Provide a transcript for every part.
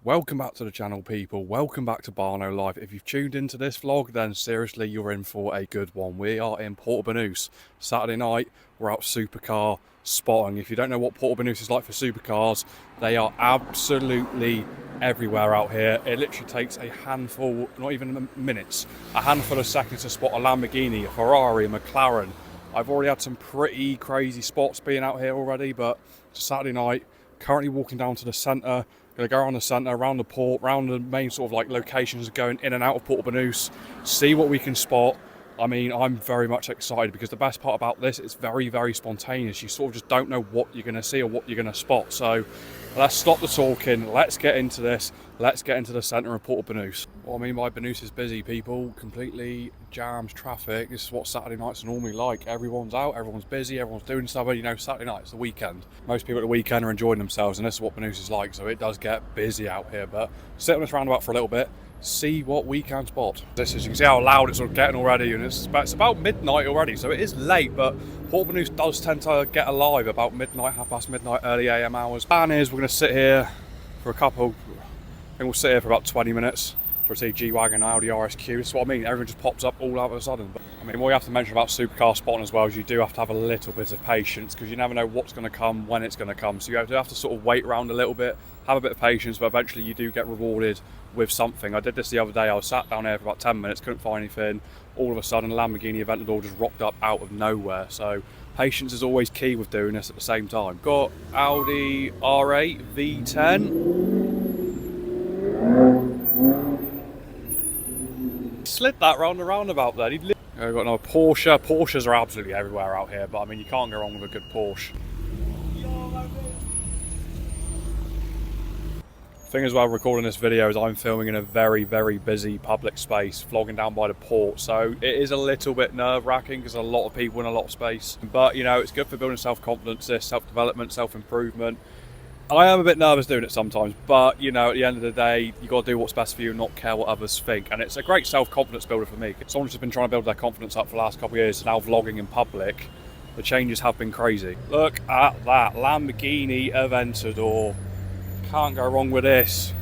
Welcome back to the channel, people. Welcome back to Barnolife. If you've tuned into this vlog, then seriously, you're in for a good one. We are in Portobellouse. Saturday night, we're out supercar spotting. If you don't know what Portobellouse is like for supercars, they are absolutely everywhere out here. It literally takes a handful, not even minutes, a handful of seconds to spot a Lamborghini, a Ferrari, a McLaren. I've already had some pretty crazy spots being out here already, but it's a Saturday night. Currently walking down to the centre. Going to go around the centre, around the port, around the main sort of like locations going in and out of Portobellouse, see what we can spot. I mean, I'm very much excited because the best part about this, it's very, very spontaneous. You sort of just don't know what you're going to see or what you're going to spot. So let's stop the talking. Let's get into this. Let's get into the centre of Portobellouse. What I mean by Bernousse is busy, people. Completely jams, traffic. This is what Saturday nights are normally like. Everyone's out, everyone's busy, everyone's doing stuff. You know, Saturday night, it's the weekend. Most people at the weekend are enjoying themselves, and this is what Bernousse is like. So it does get busy out here. But sit on this roundabout for a little bit, see what we can spot. This is, you can see how loud it's sort of getting already, and it's about midnight already, so it is late, but Portobellouse does tend to get alive about midnight, half past midnight, early AM hours. Plan is we're going to sit here for a couple, I think we'll sit here for about 20 minutes. So see G-Wagon, Audi RSQ, this is what I mean, everyone just pops up all out of a sudden. But, I mean, what you have to mention about supercar spotting as well is you do have to have a little bit of patience, because you never know what's going to come, when it's going to come. So you have to sort of wait around a little bit, have a bit of patience, but eventually you do get rewarded with something. I did this the other day. I was sat down here for about 10 minutes, couldn't find anything. All of a sudden, a Lamborghini Aventador just rocked up out of nowhere. So patience is always key with doing this at the same time. Got Audi R8 V10. Slid that round the roundabout there. We've got another Porsche. Porsches are absolutely everywhere out here, but I mean, you can't go wrong with a good Porsche. Thing as well, recording this video is I'm filming in a very, very busy public space, vlogging down by the port, so it is a little bit nerve-wracking because a lot of people in a lot of space, but you know, it's good for building self-confidence, self-development, self-improvement. I am a bit nervous doing it sometimes, but you know, at the end of the day, you got to do what's best for you and not care what others think, and it's a great self-confidence builder for me. Someone's just been trying to build their confidence up for the last couple of years, now vlogging in public, the changes have been crazy. Look at that Lamborghini Aventador. Can't go wrong with this.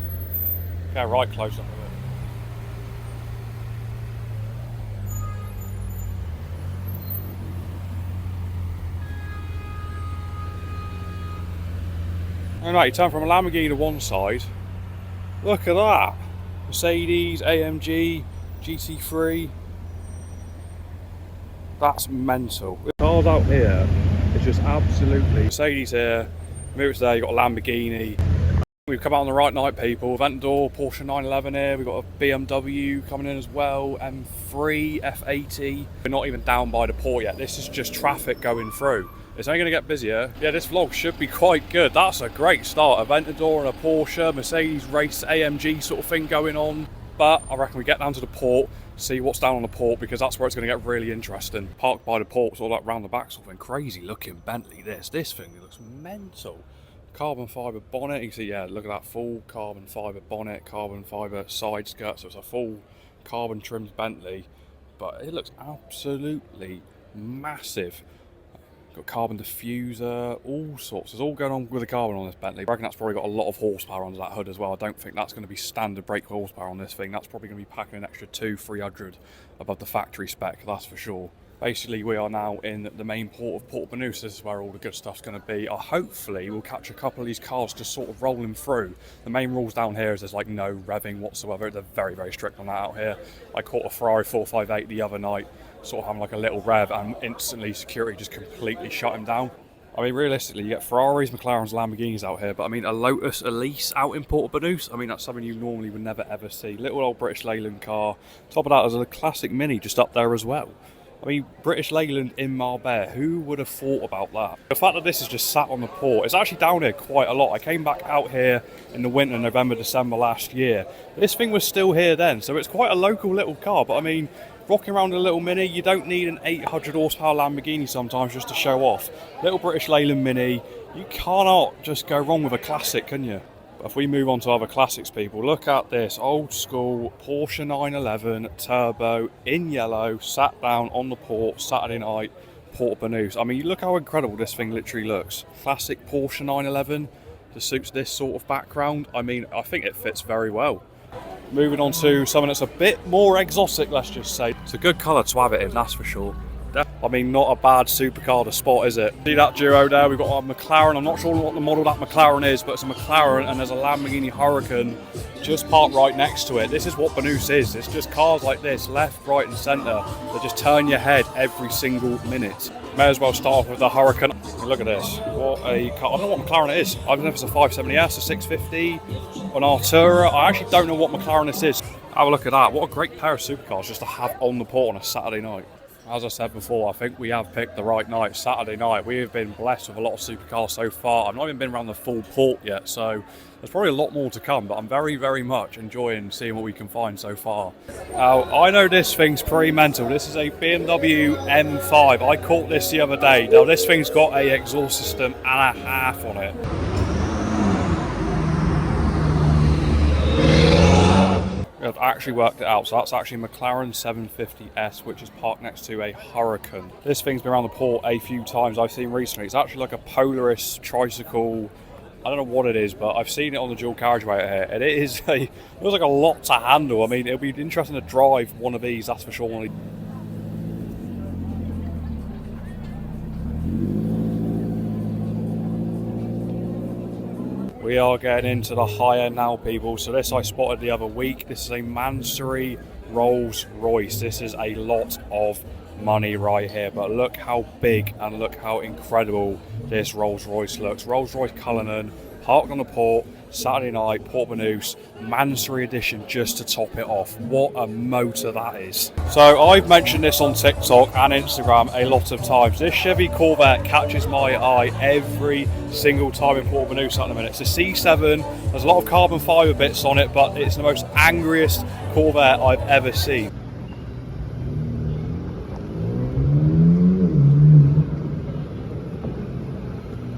Get right close up with it. Alright, you turn from a Lamborghini to one side. Look at that. Mercedes, AMG, GT3. That's mental. The cars out here, it's just absolutely. Mercedes here. Move it there, you've got a Lamborghini. We've come out on the right night, people. Aventador, Porsche 911 here. We've got a BMW coming in as well. M3, F80. We're not even down by the port yet. This is just traffic going through. It's only going to get busier. Yeah, this vlog should be quite good. That's a great start. Aventador and a Porsche, Mercedes race, AMG sort of thing going on. But I reckon we get down to the port, see what's down on the port, because that's where it's going to get really interesting. Parked by the port, sort of like round the back, sort of thing. Crazy looking Bentley. This thing looks mental. Carbon fibre bonnet, you can see, yeah, look at that, full carbon fibre bonnet, carbon fibre side skirt, so it's a full carbon trimmed Bentley, but it looks absolutely massive. Got carbon diffuser, all sorts, there's all going on with the carbon on this Bentley. I reckon that's probably got a lot of horsepower under that hood as well. I don't think that's going to be standard brake horsepower on this thing. That's probably going to be packing an extra 200-300 above the factory spec, that's for sure. Basically, we are now in the main port of Portobellouse. This is where all the good stuff's going to be. Hopefully, we'll catch a couple of these cars just sort of rolling through. The main rules down here is there's like no revving whatsoever. They're very, very strict on that out here. I caught a Ferrari 458 the other night, sort of having like a little rev, and instantly security just completely shut him down. I mean, realistically, you get Ferraris, McLarens, Lamborghinis out here, but I mean, a Lotus Elise out in Portobellouse, I mean, that's something you normally would never ever see. Little old British Leyland car. Top of that is a classic Mini just up there as well. I mean, British Leyland in Marbella, who would have thought about that? The fact that this is just sat on the port, it's actually down here quite a lot. I came back out here in the winter, November, December last year. This thing was still here then, so it's quite a local little car, but I mean, rocking around a little Mini, you don't need an 800 horsepower Lamborghini sometimes just to show off. Little British Leyland Mini, you cannot just go wrong with a classic, can you? But if we move on to other classics, people, look at this old school Porsche 911 turbo in yellow, sat down on the port, Saturday night, Portobellouse. I mean, look how incredible this thing literally looks. Classic Porsche 911, that suits this sort of background. I mean, I think it fits very well. Moving on to something that's a bit more exotic, let's just say. It's a good colour to have it in, that's for sure. I mean, not a bad supercar to spot, is it? See that duo there? We've got a McLaren. I'm not sure what the model that McLaren is, but it's a McLaren, and there's a Lamborghini Huracan just parked right next to it. This is what Banús is. It's just cars like this, left, right and centre, that just turn your head every single minute. May as well start off with the Huracan. Look at this. What a car. I don't know what McLaren it is. I don't know if it's a 570S, a 650, an Artura. I actually don't know what McLaren this is. Have a look at that. What a great pair of supercars just to have on the port on a Saturday night. As I said before, I think we have picked the right night, Saturday night. We have been blessed with a lot of supercars so far. I've not even been around the full port yet, so there's probably a lot more to come, but I'm very, very much enjoying seeing what we can find so far. Now, I know this thing's pretty mental. This is a BMW M5. I caught this the other day. Now, this thing's got a exhaust system and a half on it. I've actually worked it out, so that's actually a McLaren 750S, which is parked next to a Huracan. This thing's been around the port a few times I've seen recently. It's actually like a Polaris tricycle. I don't know what it is, but I've seen it on the dual carriageway here, and it feels like a lot to handle. I mean, it'll be interesting to drive one of these, that's for sure. We are getting into the higher now, people. So this I spotted the other week. This is a Mansory Rolls Royce. This is a lot of money right here, but look how big and look how incredible this Rolls Royce looks. Rolls Royce Cullinan, parked on the port, Saturday night, Port Banús, Mansory edition just to top it off. What a motor that is. So I've mentioned this on TikTok and Instagram a lot of times. This Chevy Corvette catches my eye every single time in Port Banús at the minute. It's a C7, there's a lot of carbon fibre bits on it, but it's the most angriest Corvette I've ever seen.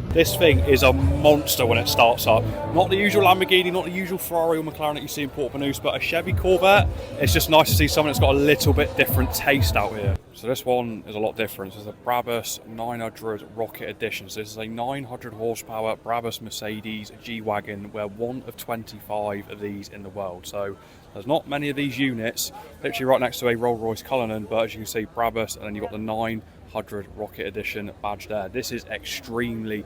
This thing is a monster when it starts up. Not the usual Lamborghini, not the usual Ferrari or McLaren that you see in Port Banús, but a Chevy Corvette. It's just nice to see something that's got a little bit different taste out here. So this one is a lot different. This is a Brabus 900 Rocket Edition. So this is a 900 horsepower Brabus Mercedes G-Wagon. We're one of 25 of these in the world. So there's not many of these units, literally right next to a Rolls-Royce Cullinan, but as you can see, Brabus, and then you've got the 900 Rocket Edition badge there. This is extremely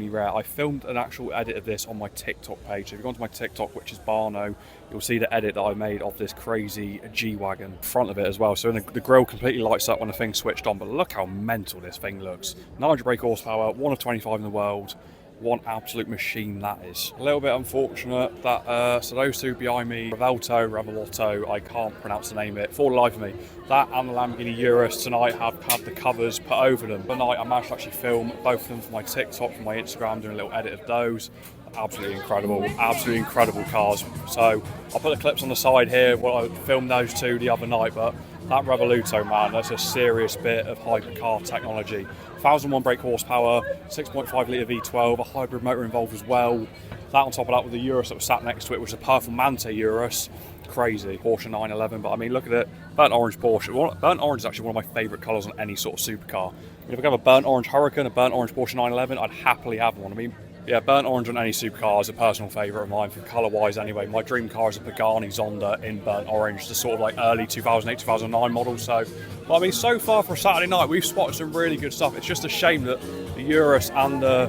rare. I filmed an actual edit of this on my TikTok page. So if you go onto my TikTok, which is Barno, you'll see the edit that I made of this crazy G-Wagon front of it as well. So the grille completely lights up when the thing's switched on, but look how mental this thing looks. 900 brake horsepower, one of 25 in the world. One absolute machine that is. A little bit unfortunate that, so those two behind me, Revelotto, I can't pronounce the name of it for the life of me. That and the Lamborghini Urus tonight have had the covers put over them. Tonight I managed to actually film both of them for my TikTok, for my Instagram, doing a little edit of those. Absolutely incredible cars. So I'll put the clips on the side here. Well, I filmed those two the other night, but that Revoluto, man, that's a serious bit of hypercar technology. 1001 brake horsepower, 6.5 litre V12, a hybrid motor involved as well. That on top of that with the Urus that was sat next to it, which is a powerful Mante Urus. Crazy. Porsche 911, but I mean, look at it. Burnt orange Porsche. Burnt orange is actually one of my favourite colours on any sort of supercar. I mean, if I could have a burnt orange Huracan, a burnt orange Porsche 911, I'd happily have one. I mean, yeah, burnt orange on any supercar is a personal favourite of mine, for colour-wise anyway. My dream car is a Pagani Zonda in burnt orange, the sort of like early 2008, 2009 model. So, but I mean, so far for a Saturday night, we've spotted some really good stuff. It's just a shame that the Urus and the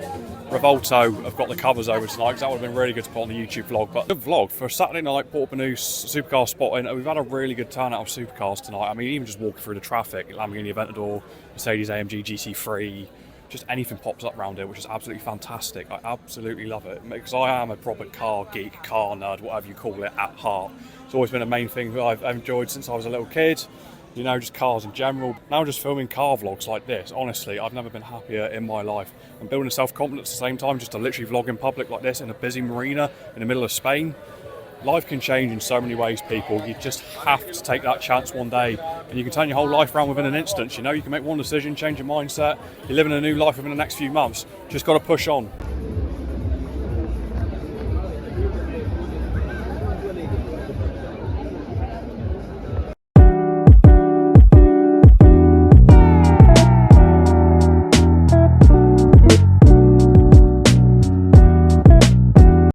Revolto have got the covers over tonight, because that would have been really good to put on the YouTube vlog. But good vlog for a Saturday night, Port Banús supercar spotting, and we've had a really good turnout of supercars tonight. I mean, even just walking through the traffic, Lamborghini Aventador, Mercedes AMG GT3, just anything pops up around here, which is absolutely fantastic. I absolutely love it, because I am a proper car geek, car nerd, whatever you call it, at heart. It's always been a main thing that I've enjoyed since I was a little kid. You know, just cars in general. Now just filming car vlogs like this, honestly, I've never been happier in my life. I'm building self-confidence at the same time, just to literally vlog in public like this in a busy marina in the middle of Spain. Life can change in so many ways, people. You just have to take that chance one day, and you can turn your whole life around within an instant. You know, you can make one decision, change your mindset. You're living a new life within the next few months. Just got to push on.